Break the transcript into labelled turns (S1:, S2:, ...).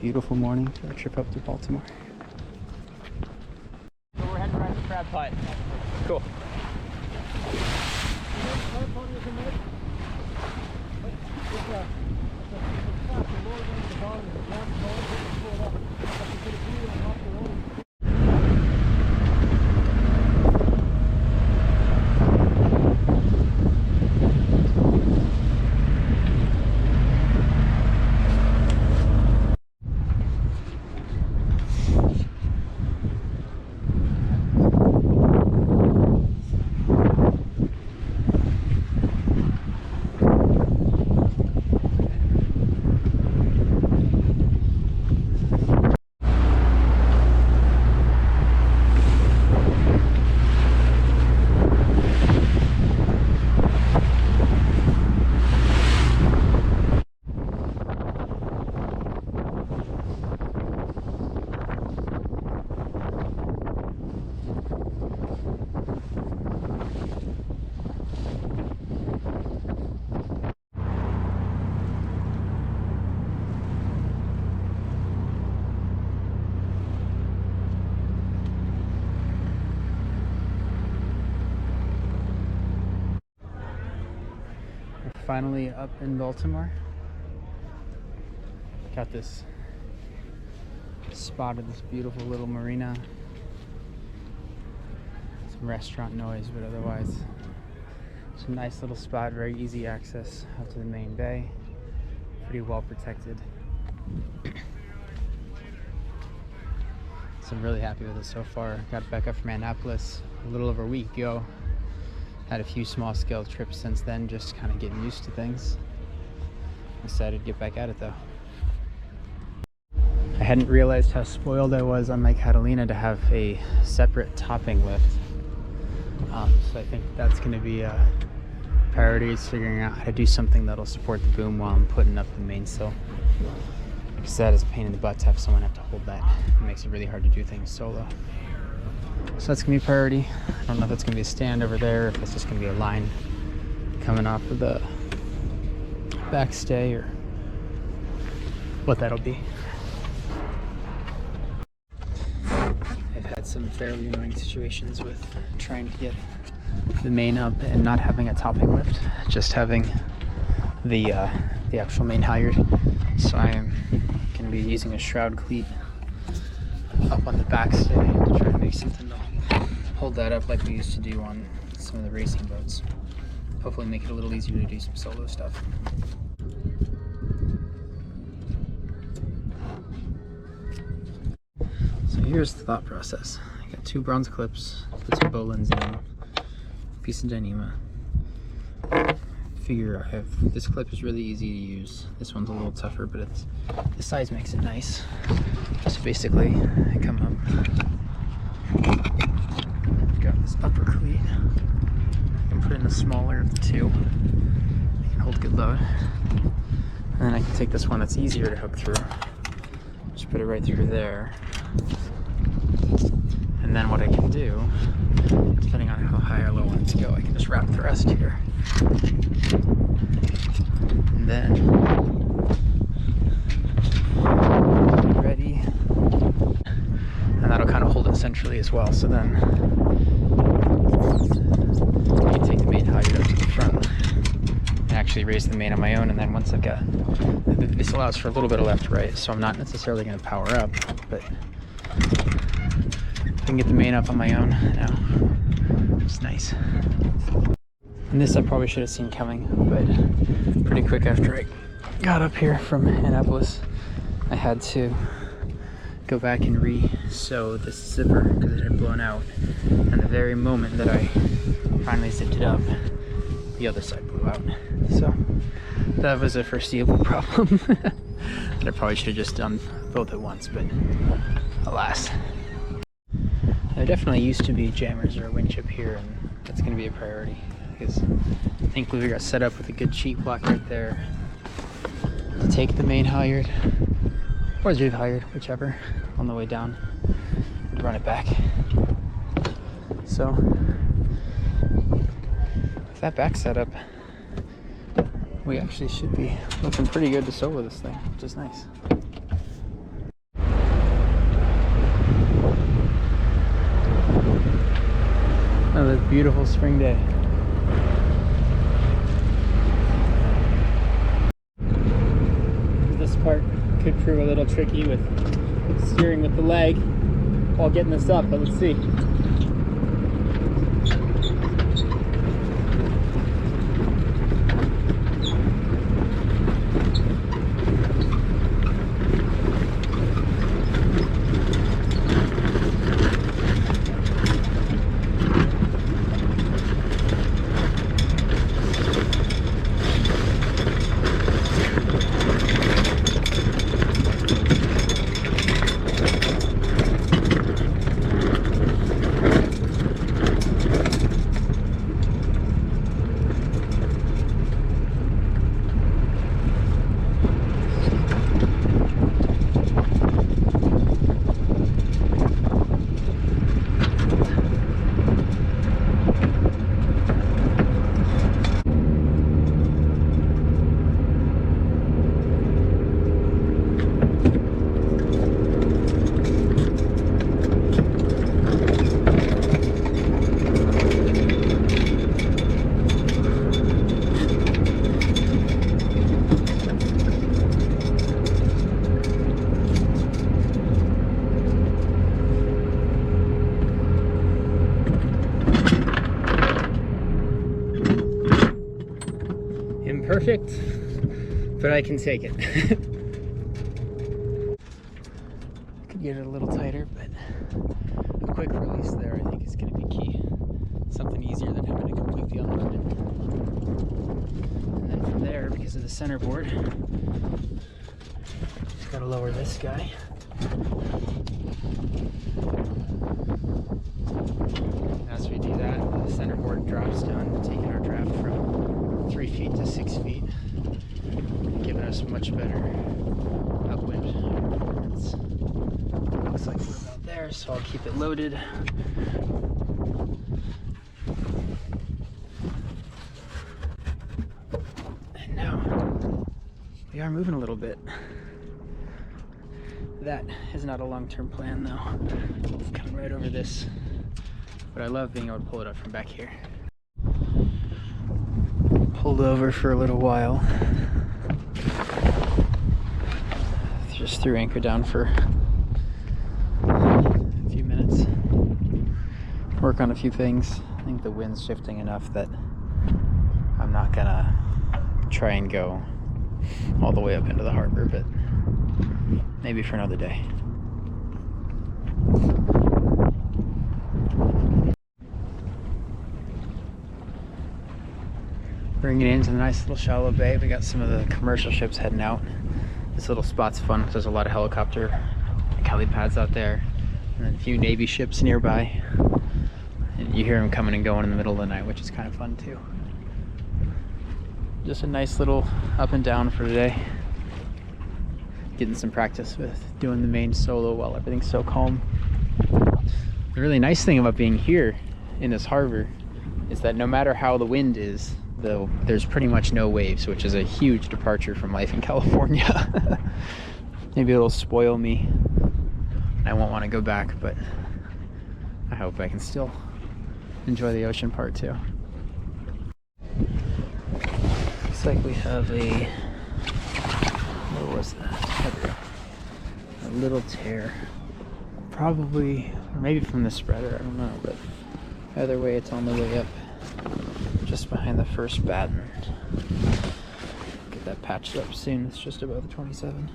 S1: beautiful morning for our trip up to Baltimore.
S2: So we're heading right to Crab Putt. Cool.
S1: Finally up in Baltimore. Got this spot of this beautiful little marina. Some restaurant noise, but otherwise it's a nice little spot, very easy access out to the main bay. Pretty well protected. So I'm really happy with it so far. Got back up from Annapolis a little over a week ago. Had a few small scale trips since then, just kind of getting used to things. Decided to get back at it though. I hadn't realized how spoiled I was on my Catalina to have a separate topping lift. So I think that's going to be a priority, is figuring out how to do something that'll support the boom while I'm putting up the mainsail. Because that is a pain in the butt to have someone have to hold that. It makes it really hard to do things solo. So that's going to be a priority. I don't know if it's going to be a stand over there, if it's just going to be a line coming off of the backstay, or what that'll be. I've had some fairly annoying situations with trying to get the main up and not having a topping lift, just having the actual main halyard. So I am going to be using a shroud cleat up on the backstay to try to make something to hold that up like we used to do on some of the racing boats. Hopefully make it a little easier to do some solo stuff. So here's the thought process. I got 2 bronze clips, put some bowlines in, a piece of Dyneema. Figure this clip is really easy to use. This one's a little tougher, but the size makes it nice. So basically, I come up, got this upper cleat, I can put in the smaller of the 2, I can hold good load, and then I can take this one that's easier to hook through, just put it right through there, and then what I can do, depending on how high or low I want it to go, I can just wrap the rest here. And then ready, and that'll kind of hold it centrally as well. So then I can take the main halyard up to the front and actually raise the main on my own. And then once I've got this, allows for a little bit of left right, so I'm not necessarily going to power up, but I can get the main up on my own now. It's nice. And this I probably should have seen coming, but pretty quick after I got up here from Annapolis, I had to go back and re-sew this zipper because it had blown out. And the very moment that I finally zipped it up, the other side blew out. So that was a foreseeable problem that I probably should have just done both at once, but alas. There definitely used to be jammers or a winch up here, and that's going to be a priority. Because thankfully we got set up with a good cheek block right there to take the main halyard or the halyard, whichever, on the way down and run it back. So with that back setup, we actually should be looking pretty good to solo this thing, which is nice. Another beautiful spring day. This part could prove a little tricky with steering with the leg while getting this up, but let's see. Imperfect, but I can take it. Could get it a little tighter, but a quick release there I think is going to be key. Something easier than having to completely unload it. And then from there, because of the center board, just got to lower this guy. And as we do that, the center board drops down, taking our draft from 3 feet to 6 feet, giving us much better upwind performance. Looks like we're about there, so I'll keep it loaded. And now we are moving a little bit. That is not a long-term plan though. Coming right over this, but I love being able to pull it up from back here. Pulled over for a little while. Just threw anchor down for a few minutes. Work on a few things. I think the wind's shifting enough that I'm not gonna try and go all the way up into the harbor, but maybe for another day. Bringing it into the nice little shallow bay. We got some of the commercial ships heading out. This little spot's fun because there's a lot of helicopter helipads out there, and then a few Navy ships nearby. And you hear them coming and going in the middle of the night, which is kind of fun too. Just a nice little up and down for today. Getting some practice with doing the main solo while everything's so calm. The really nice thing about being here in this harbor is that no matter how the wind is, though, there's pretty much no waves, which is a huge departure from life in California. Maybe it'll spoil me and I won't want to go back, but I hope I can still enjoy the ocean part too. Looks like we have a, what was that? A little tear. Probably, or maybe from the spreader, I don't know, but either way it's on the way up. Just behind the first batten. Get that patched up soon. It's just above the 27.